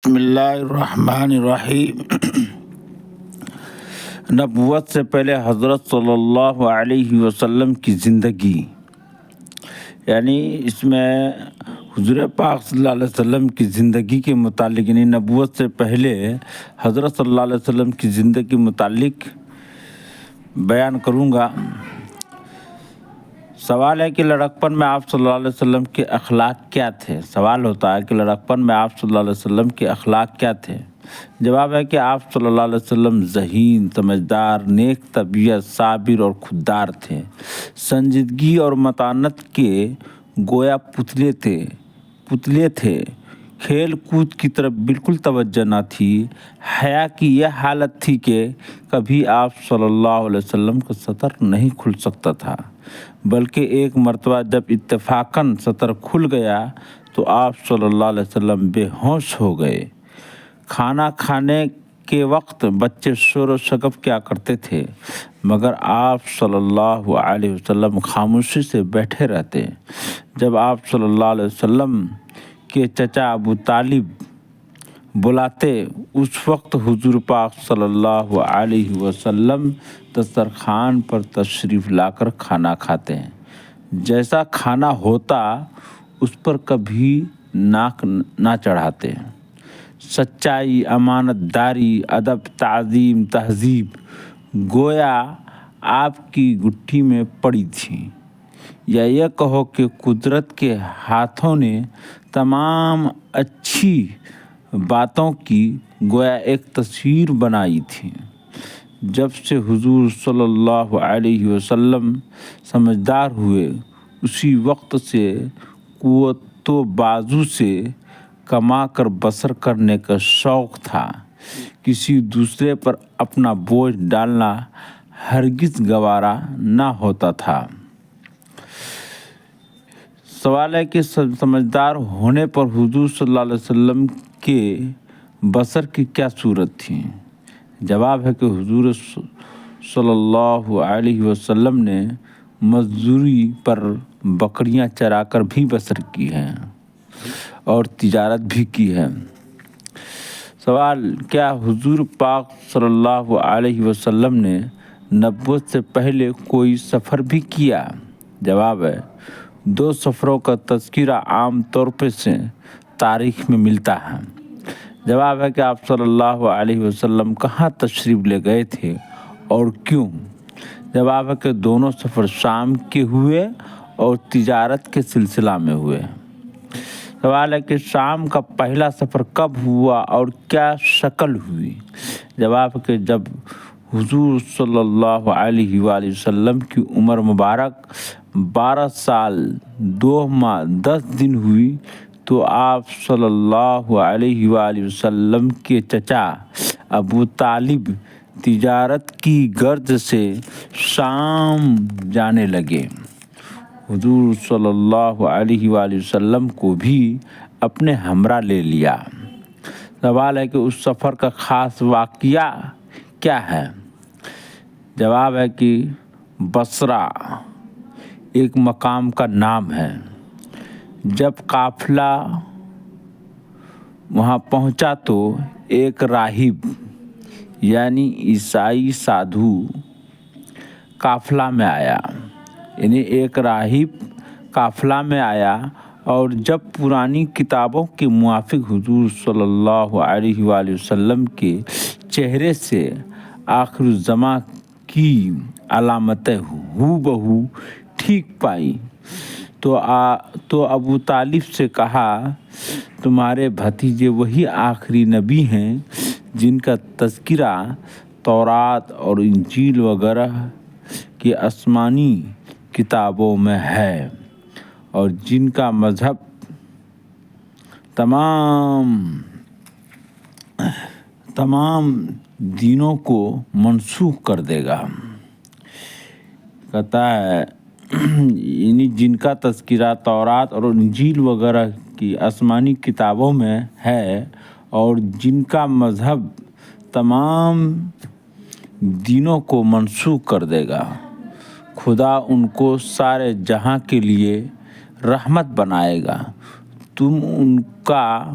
بسم اللہ الرحمن الرحیم۔ نبوت سے پہلے حضرت صلی اللہ علیہ وسلم کی زندگی، یعنی اس میں حضور پاک صلی اللہ علیہ وسلم کی زندگی کے متعلق، یعنی نبوت سے پہلے حضرت صلی اللہ علیہ وسلم کی زندگی کے متعلق بیان کروں گا۔ سوال ہے کہ لڑکپن میں آپ صلی اللہ علیہ وسلم کے اخلاق کیا تھے؟ سوال ہوتا ہے کہ لڑکپن میں آپ صلی اللہ علیہ وسلم کے اخلاق کیا تھے؟ جواب ہے کہ آپ صلی اللہ علیہ وسلم ذہین، سمجھدار، نیک طبیعت، صابر اور خوددار تھے۔ سنجیدگی اور متانت کے گویا پتلے تھے۔ کھیل کود کی طرف بالکل توجہ نہ تھی۔ حیا کی یہ حالت تھی کہ کبھی آپ صلی اللہ علیہ وسلم کا سطر نہیں کھل سکتا تھا، بلکہ ایک مرتبہ جب اتفاقاً سطر کھل گیا تو آپ صلی اللہ علیہ وسلم بے ہوش ہو گئے۔ کھانا کھانے کے وقت بچے شور و شگف کیا کرتے تھے، مگر آپ صلی اللہ علیہ وسلم خاموشی سے بیٹھے رہتے۔ جب آپ صلی اللہ علیہ وسلم کے چچا ابو طالب بلاتے، اس وقت حضور پاک صلی اللہ علیہ وسلم دسترخوان پر تشریف لا کر کھانا کھاتے ہیں۔ جیسا کھانا ہوتا اس پر کبھی ناک نہ چڑھاتے۔ سچائی، امانت داری، ادب، تعظیم، تہذیب گویا آپ کی گٹھی میں پڑی تھی، یا یہ کہو کہ قدرت کے ہاتھوں نے تمام اچھی باتوں کی گویا ایک تصویر بنائی تھی۔ جب سے حضور صلی اللہ علیہ وسلم سمجھدار ہوئے، اسی وقت سے قوت و بازو سے کما کر بسر کرنے کا شوق تھا۔ کسی دوسرے پر اپنا بوجھ ڈالنا ہرگز گوارا نہ ہوتا تھا۔ سوال ہے کہ سمجھدار ہونے پر حضور صلی اللہ علیہ وسلم کے بسر کی کیا صورت تھی؟ جواب ہے کہ حضور صلی اللہ علیہ وسلم نے مزدوری پر بکریاں چرا کر بھی بسر کی ہے اور تجارت بھی کی ہے۔ سوال، کیا حضور پاک صلی اللہ علیہ وسلم نے نبوت سے پہلے کوئی سفر بھی کیا؟ جواب ہے، 2 سفروں کا تذکرہ عام طور سے تاریخ میں ملتا ہے۔ جواب ہے کہ آپ صلی اللہ علیہ وسلم کہاں تشریف لے گئے تھے اور کیوں؟ جواب ہے کہ دونوں سفر شام کے ہوئے اور تجارت کے سلسلہ میں ہوئے۔ سوال ہے کہ شام کا پہلا سفر کب ہوا اور کیا شکل ہوئی؟ جواب ہے کہ جب حضور صلی اللہ علیہ وآلہ وسلم کی عمر مبارک 12 سال 2 ماہ 10 دن ہوئی تو آپ صلی اللہ علیہ وآلہ وسلم کے چچا ابو طالب تجارت کی غرض سے شام جانے لگے۔ حضور صلی اللہ علیہ وآلہ وسلم کو بھی اپنے ہمراہ لے لیا۔ سوال ہے کہ اس سفر کا خاص واقعہ کیا ہے؟ جواب ہے کہ بصرہ ایک مقام کا نام ہے۔ جب قافلہ وہاں پہنچا تو ایک راہب یعنی عیسائی سادھو قافلہ میں آیا، اور جب پرانی کتابوں کے موافق حضور صلی اللہ علیہ وآلہ وسلم کے چہرے سے آخر الزماں کی علامتیں ہو بہو ٹھیک پائی تو ابو طالب سے کہا، تمہارے بھتیجے وہی آخری نبی ہیں جن کا تذکرہ تورات اور انجیل وغیرہ کی آسمانی کتابوں میں ہے، اور جن کا مذہب تمام دینوں کو منسوخ کر دے گا۔ کہتا ہے یعنی جن کا تذکرہ تورات اور انجیل وغیرہ کی آسمانی کتابوں میں ہے اور جن کا مذہب تمام دینوں کو منسوخ کر دے گا۔ خدا ان کو سارے جہاں کے لیے رحمت بنائے گا۔ تم ان کا